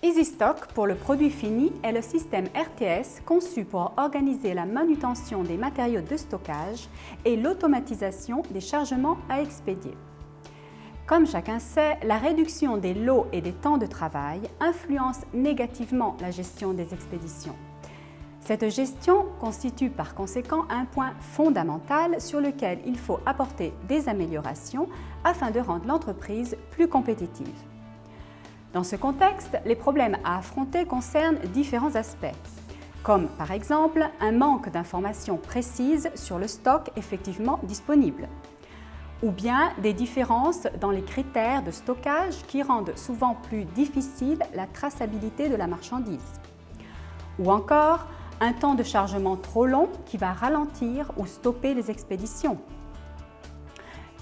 EasyStock pour le produit fini est le système RTS conçu pour organiser la manutention des matériaux de stockage et l'automatisation des chargements à expédier. Comme chacun sait, la réduction des lots et des temps de travail influence négativement la gestion des expéditions. Cette gestion constitue par conséquent un point fondamental sur lequel il faut apporter des améliorations afin de rendre l'entreprise plus compétitive. Dans ce contexte, les problèmes à affronter concernent différents aspects, comme par exemple un manque d'informations précises sur le stock effectivement disponible, ou bien des différences dans les critères de stockage qui rendent souvent plus difficile la traçabilité de la marchandise, ou encore un temps de chargement trop long qui va ralentir ou stopper les expéditions.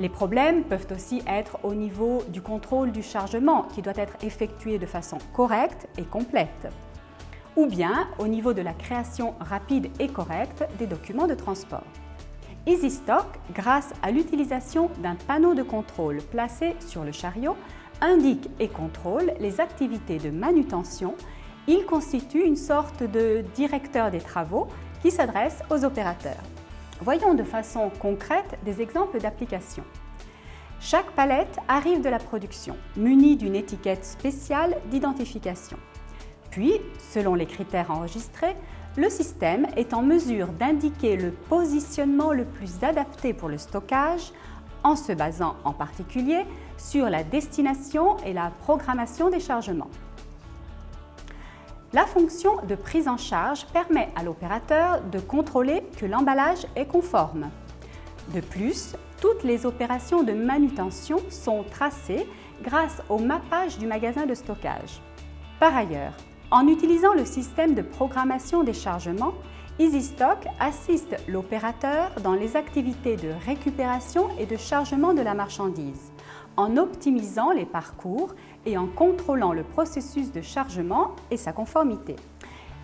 Les problèmes peuvent aussi être au niveau du contrôle du chargement qui doit être effectué de façon correcte et complète, ou bien au niveau de la création rapide et correcte des documents de transport. EasyStock, grâce à l'utilisation d'un panneau de contrôle placé sur le chariot, indique et contrôle les activités de manutention. Il constitue une sorte de directeur des travaux qui s'adresse aux opérateurs. Voyons de façon concrète des exemples d'application. Chaque palette arrive de la production, munie d'une étiquette spéciale d'identification. Puis, selon les critères enregistrés, le système est en mesure d'indiquer le positionnement le plus adapté pour le stockage, en se basant en particulier sur la destination et la programmation des chargements. La fonction de prise en charge permet à l'opérateur de contrôler que l'emballage est conforme. De plus, toutes les opérations de manutention sont tracées grâce au mappage du magasin de stockage. Par ailleurs, en utilisant le système de programmation des chargements, EasyStock assiste l'opérateur dans les activités de récupération et de chargement de la marchandise, en optimisant les parcours et en contrôlant le processus de chargement et sa conformité.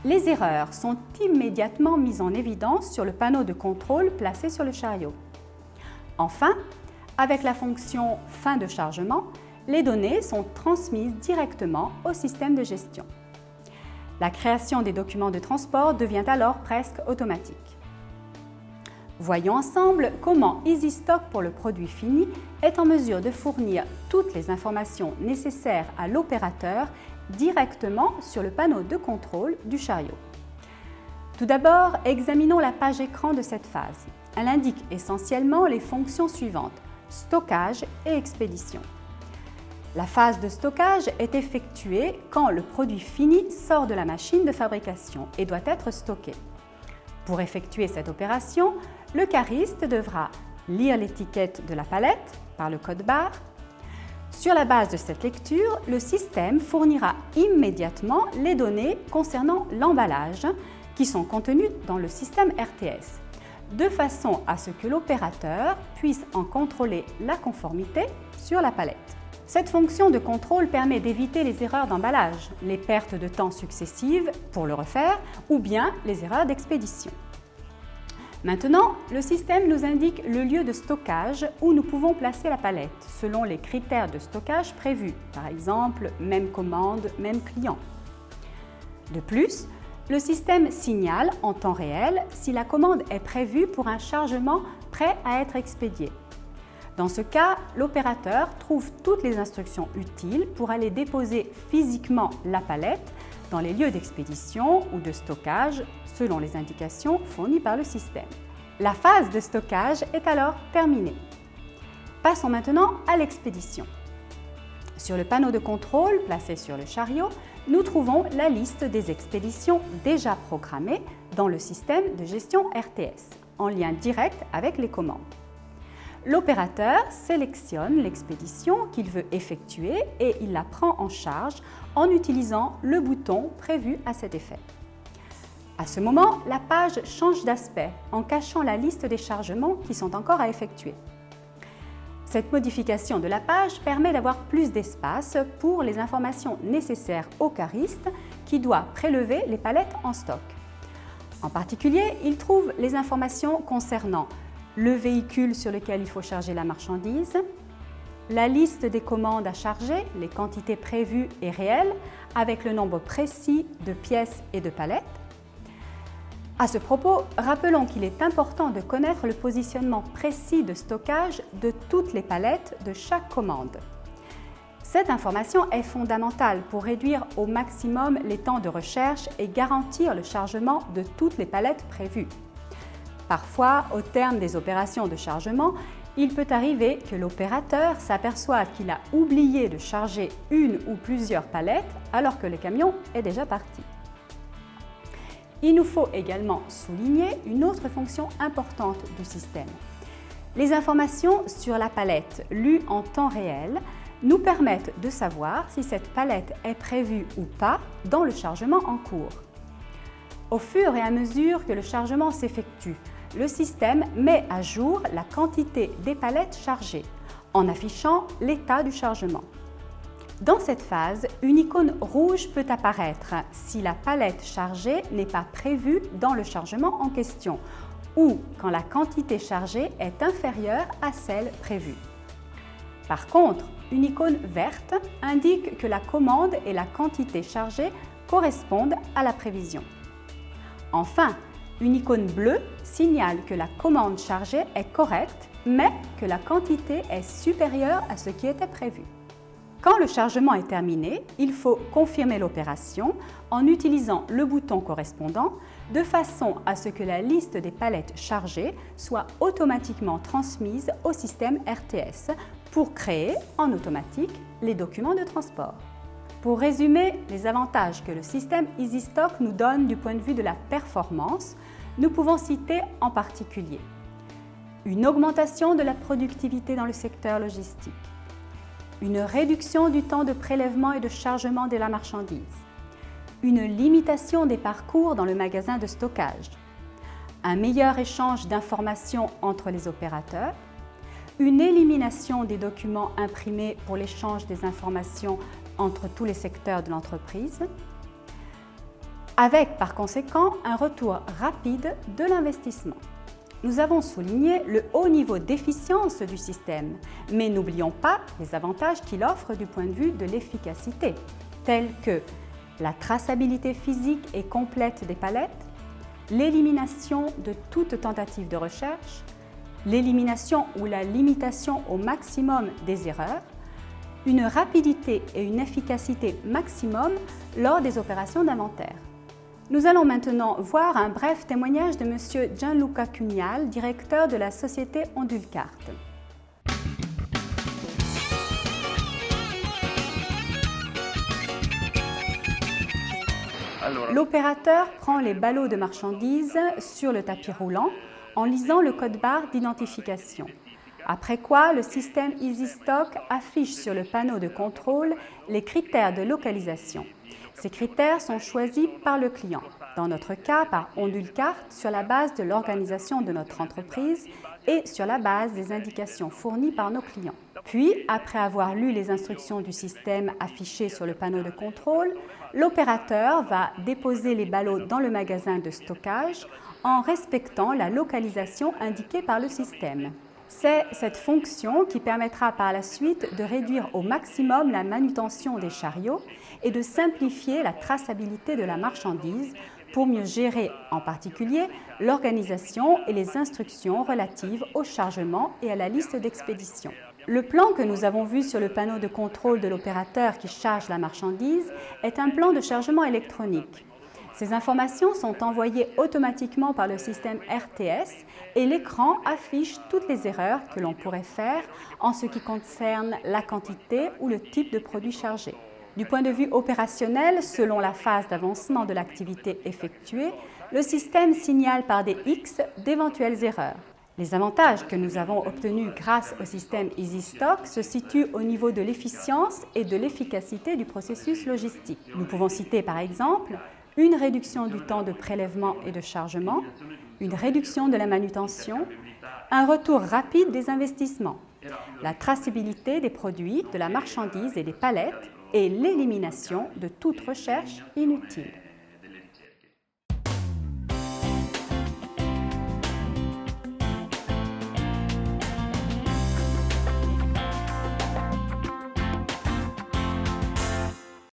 Les erreurs sont immédiatement mises en évidence sur le panneau de contrôle placé sur le chariot. Enfin, avec la fonction « Fin de chargement », les données sont transmises directement au système de gestion. La création des documents de transport devient alors presque automatique. Voyons ensemble comment EasyStock pour le produit fini est en mesure de fournir toutes les informations nécessaires à l'opérateur directement sur le panneau de contrôle du chariot. Tout d'abord, examinons la page écran de cette phase. Elle indique essentiellement les fonctions suivantes: stockage et expédition. La phase de stockage est effectuée quand le produit fini sort de la machine de fabrication et doit être stocké. Pour effectuer cette opération, le cariste devra lire l'étiquette de la palette par le code barre. Sur la base de cette lecture, le système fournira immédiatement les données concernant l'emballage qui sont contenues dans le système RTS, de façon à ce que l'opérateur puisse en contrôler la conformité sur la palette. Cette fonction de contrôle permet d'éviter les erreurs d'emballage, les pertes de temps successives pour le refaire ou bien les erreurs d'expédition. Maintenant, le système nous indique le lieu de stockage où nous pouvons placer la palette, selon les critères de stockage prévus, par exemple, même commande, même client. De plus, le système signale en temps réel si la commande est prévue pour un chargement prêt à être expédié. Dans ce cas, l'opérateur trouve toutes les instructions utiles pour aller déposer physiquement la palette dans les lieux d'expédition ou de stockage selon les indications fournies par le système. La phase de stockage est alors terminée. Passons maintenant à l'expédition. Sur le panneau de contrôle placé sur le chariot, nous trouvons la liste des expéditions déjà programmées dans le système de gestion RTS, en lien direct avec les commandes. L'opérateur sélectionne l'expédition qu'il veut effectuer et il la prend en charge en utilisant le bouton prévu à cet effet. À ce moment, la page change d'aspect en cachant la liste des chargements qui sont encore à effectuer. Cette modification de la page permet d'avoir plus d'espace pour les informations nécessaires au cariste qui doit prélever les palettes en stock. En particulier, il trouve les informations concernant le véhicule sur lequel il faut charger la marchandise, la liste des commandes à charger, les quantités prévues et réelles, avec le nombre précis de pièces et de palettes. À ce propos, rappelons qu'il est important de connaître le positionnement précis de stockage de toutes les palettes de chaque commande. Cette information est fondamentale pour réduire au maximum les temps de recherche et garantir le chargement de toutes les palettes prévues. Parfois, au terme des opérations de chargement, il peut arriver que l'opérateur s'aperçoive qu'il a oublié de charger une ou plusieurs palettes alors que le camion est déjà parti. Il nous faut également souligner une autre fonction importante du système. Les informations sur la palette lues en temps réel nous permettent de savoir si cette palette est prévue ou pas dans le chargement en cours. Au fur et à mesure que le chargement s'effectue, le système met à jour la quantité des palettes chargées en affichant l'état du chargement. Dans cette phase, une icône rouge peut apparaître si la palette chargée n'est pas prévue dans le chargement en question ou quand la quantité chargée est inférieure à celle prévue. Par contre, une icône verte indique que la commande et la quantité chargée correspondent à la prévision. Enfin, une icône bleue signale que la commande chargée est correcte, mais que la quantité est supérieure à ce qui était prévu. Quand le chargement est terminé, il faut confirmer l'opération en utilisant le bouton correspondant de façon à ce que la liste des palettes chargées soit automatiquement transmise au système RTS pour créer en automatique les documents de transport. Pour résumer les avantages que le système EasyStock nous donne du point de vue de la performance, nous pouvons citer en particulier une augmentation de la productivité dans le secteur logistique, une réduction du temps de prélèvement et de chargement de la marchandise, une limitation des parcours dans le magasin de stockage, un meilleur échange d'informations entre les opérateurs, une élimination des documents imprimés pour l'échange des informations entre tous les secteurs de l'entreprise, avec par conséquent un retour rapide de l'investissement. Nous avons souligné le haut niveau d'efficience du système, mais n'oublions pas les avantages qu'il offre du point de vue de l'efficacité, tels que la traçabilité physique et complète des palettes, l'élimination de toute tentative de recherche, l'élimination ou la limitation au maximum des erreurs, une rapidité et une efficacité maximum lors des opérations d'inventaire. Nous allons maintenant voir un bref témoignage de M. Gianluca Cugnal, directeur de la société Ondulcart. L'opérateur prend les ballots de marchandises sur le tapis roulant en lisant le code-barre d'identification. Après quoi, le système EasyStock affiche sur le panneau de contrôle les critères de localisation. Ces critères sont choisis par le client, dans notre cas par Ondulcart, sur la base de l'organisation de notre entreprise et sur la base des indications fournies par nos clients. Puis, après avoir lu les instructions du système affichées sur le panneau de contrôle, l'opérateur va déposer les ballots dans le magasin de stockage en respectant la localisation indiquée par le système. C'est cette fonction qui permettra par la suite de réduire au maximum la manutention des chariots et de simplifier la traçabilité de la marchandise pour mieux gérer en particulier l'organisation et les instructions relatives au chargement et à la liste d'expédition. Le plan que nous avons vu sur le panneau de contrôle de l'opérateur qui charge la marchandise est un plan de chargement électronique. Ces informations sont envoyées automatiquement par le système RTS et l'écran affiche toutes les erreurs que l'on pourrait faire en ce qui concerne la quantité ou le type de produit chargé. Du point de vue opérationnel, selon la phase d'avancement de l'activité effectuée, le système signale par des X d'éventuelles erreurs. Les avantages que nous avons obtenus grâce au système EasyStock se situent au niveau de l'efficience et de l'efficacité du processus logistique. Nous pouvons citer par exemple une réduction du temps de prélèvement et de chargement, une réduction de la manutention, un retour rapide des investissements, la traçabilité des produits, de la marchandise et des palettes et l'élimination de toute recherche inutile.